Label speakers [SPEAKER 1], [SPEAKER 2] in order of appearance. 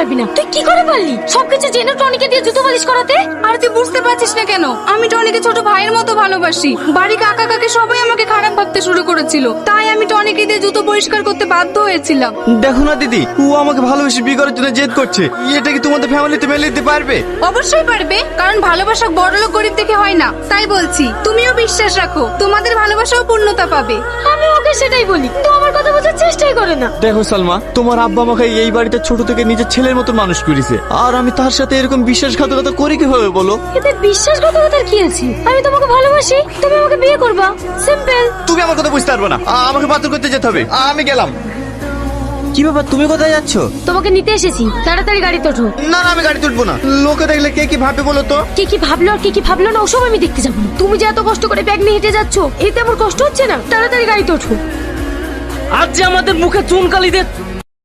[SPEAKER 1] পারবি না। তুই কি করে পারলি সবকিছু জেনে টনিকে দিয়ে জুতো পালিশ করাতে?
[SPEAKER 2] আর তুই বুঝতে পারছিস না কেন? আমি টনিকে ছোট ভাইয়ের মতো ভালোবাসি। বাড়ি কাকা কাকে সবাই আমাকে খারাপ ভাবতে শুরু করেছিল, তাই আমি টনিকে দিয়ে জুতো পরিষ্কার করতে বাধ্য হয়েছিলাম।
[SPEAKER 3] দেখো না দিদি, ও আমাকে ভালোবেসে বিয়ে করার জন্য জেদ করছে। এটা কি তোমাদের ফ্যামিলিতে মেনে নিতে পারবে?
[SPEAKER 2] অবশ্যই পারবে, কারণ ভালোবাসা বড়লোক গরিব দেখে হয় না। তাই বলছি তুমিও বিশ্বাস রাখো, তোমাদের ভালোবাসাও পূর্ণতা পাবে।
[SPEAKER 1] আমি ওকে সেটাই বলি, তো আমার কথা বোঝার চেষ্টাই করে না।
[SPEAKER 3] দেখো সালমা, তোমার আব্বা আমাকে এই বাড়িতে ছোট থেকে নিজের ছেলের মতো মানুষ করেছে, আর আমি তার সাথে এরকম বিশ্বাসঘাতকতা করি কিভাবে বলো?
[SPEAKER 1] এতে বিশ্বাসঘাতকতার কি আছে? আমি তোমাকে ভালোবাসি, তুমি আমাকে বিয়ে করবা, সিম্পল।
[SPEAKER 3] তুমি আমার কথা বুঝতে পারবে না, আমাকে পাথর করতে যেতে হবে। আমি গেলাম। কি ব্যাপার, তুমি কোথায় যাচ্ছ?
[SPEAKER 1] তোমাকে নিতে এসেছি, তাড়াতাড়ি গাড়িতে ওঠো।
[SPEAKER 3] না না, আমি গাড়ি তুলবো না। লোকে দেখলে কে কি ভাববে বলো তো?
[SPEAKER 1] কে কি ভাবলো আর কে কি ভাবলো না ওসব আমি দেখতে যাবো না। তুমি যে এত কষ্ট করে ব্যাগ নিয়ে হেঁটে যাচ্ছ, এতে আমার কষ্ট হচ্ছে না? তাড়াতাড়ি গাড়িতে ওঠো।
[SPEAKER 4] আজ যে আমাদের মুখে চুনকালি দিয়ে